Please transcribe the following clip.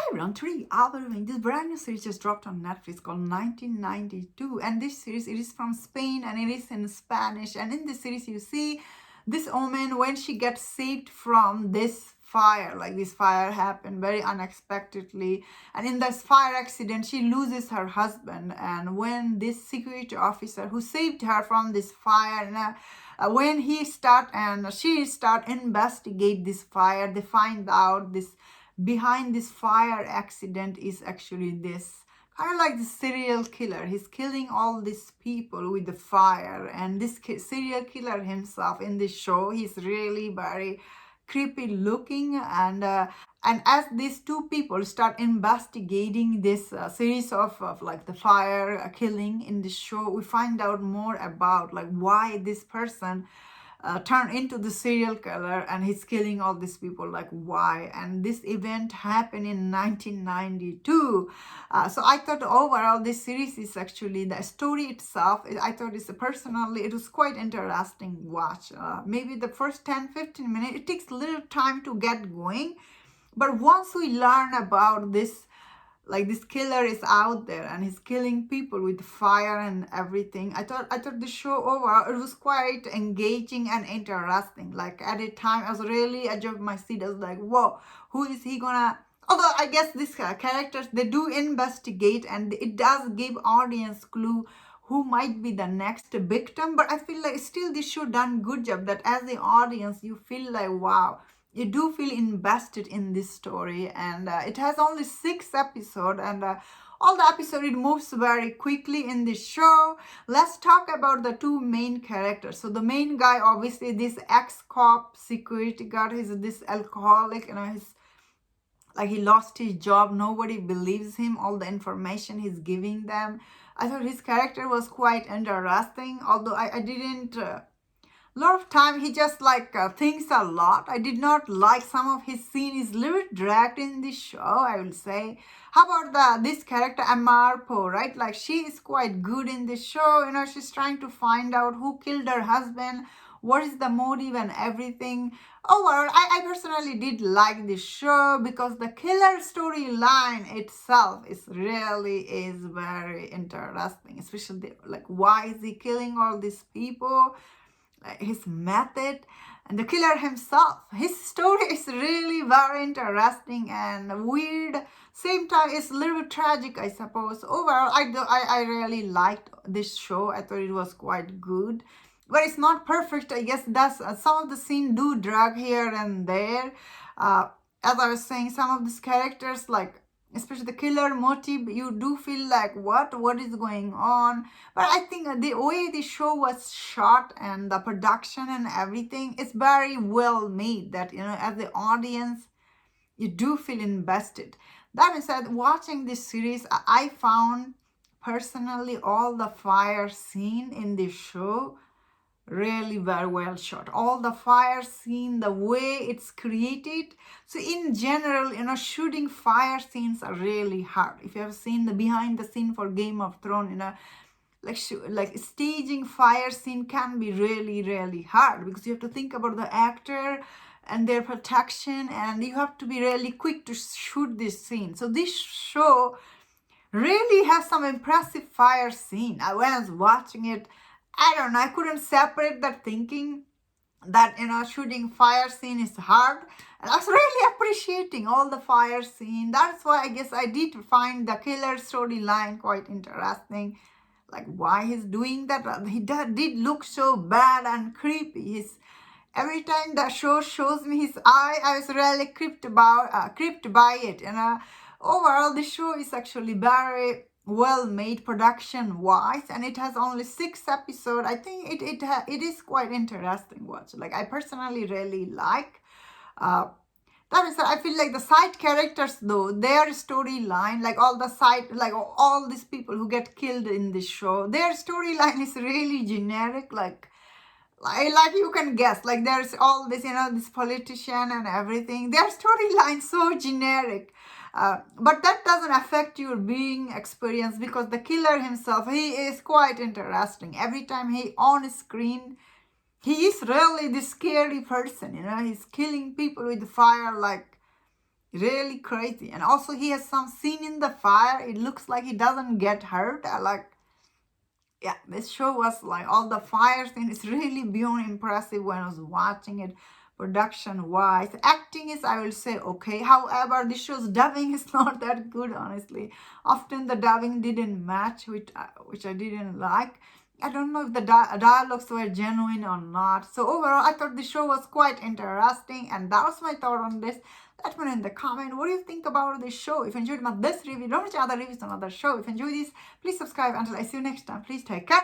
everyone, today I'll be reviewing this brand new series just dropped on Netflix called 1992, and this series, it is from Spain and it is in Spanish. And in this series you see this woman when she gets saved from this fire, like this fire happened very unexpectedly, and in this fire accident she loses her husband. And when this security officer who saved her from this fire, when he start and she start investigate this fire, they find out this behind this fire accident is actually this kind of like the serial killer. He's killing all these people with the fire, and this serial killer himself in this show, he's really very creepy looking. And as these two people start investigating this series of like the fire killing in the show, we find out more about like why this person turned into the serial killer and he's killing all these people, like why. And this event happened in 1992. So I thought overall this series is actually the story itself, I thought it's personally it was quite interesting watch. Maybe the first 10-15 minutes it takes a little time to get going, but once we learn about this, like this killer is out there and he's killing people with fire and everything, I thought the show overall it was quite engaging and interesting. Like at a time I was really edge of my seat. I was like, whoa, who is he gonna, although I guess these characters, they do investigate and it does give audience clue who might be the next victim, but I feel like still this show done good job that as the audience you feel like, wow, you do feel invested in this story. And it has only 6 episodes, and all the episode it moves very quickly in this show. Let's talk about the two main characters. So the main guy, obviously this ex-cop security guard, he's this alcoholic, he's like he lost his job, nobody believes him, all the information he's giving them. I thought his character was quite interesting, although I didn't lot of time he just like thinks a lot. I did not like some of his scene is a little dragged in this show, I will say. How about this character Amarpo, right? Like she is quite good in this show. She's trying to find out who killed her husband, what is the motive and everything. Overall, I personally did like this show because the killer storyline itself is very interesting, especially like why is he killing all these people, his method, and the killer himself. His story is really very interesting and weird. Same time, it's a little bit tragic, I suppose. Overall, I really liked this show. I thought it was quite good, but it's not perfect. I guess that's some of the scene do drag here and there. As I was saying, some of these characters, like especially the killer motive, you do feel like what is going on. But I think the way the show was shot and the production and everything is very well made, that as the audience you do feel invested. That being said, watching this series, I found personally all the fire scene in this show really very well shot. All the fire scene, the way it's created. So in general, shooting fire scenes are really hard. If you have seen the behind the scene for Game of Thrones, like staging fire scene can be really hard because you have to think about the actor and their protection, and you have to be really quick to shoot this scene. So this show really has some impressive fire scene. When I was watching it, I don't know, I couldn't separate that thinking that, shooting fire scene is hard. And I was really appreciating all the fire scene. That's why I guess I did find the killer storyline quite interesting. Like why he's doing that. He did look so bad and creepy. Every time the show shows me his eye, I was really creeped by it. Overall, the show is actually very well made production wise, and it has only 6 episodes. I think it is quite interesting watch. Like I personally really like. That is, I feel like the side characters though, their storyline, like all these people who get killed in this show, their storyline is really generic. Like you can guess, like there's all this, this politician and everything. Their storyline so generic. But that doesn't affect your viewing experience because the killer himself, he is quite interesting. Every time he on screen, he is really the scary person. He's killing people with fire like Really crazy. And also he has some scene in the fire. It looks like he doesn't get hurt. Yeah, this show was like all the fire scene is really beyond impressive when I was watching it. Production wise, acting is, I will say, okay. However, this show's dubbing is not that good, honestly. Often the dubbing didn't match, which I didn't like. I don't know if the dialogues were genuine or not. So overall, I thought the show was quite interesting, and that was my thought on this. Let me know in the comment what do you think about this show. If you enjoyed this review, don't watch other reviews on other show. If you enjoyed this, please subscribe. Until I see you next time, please take care.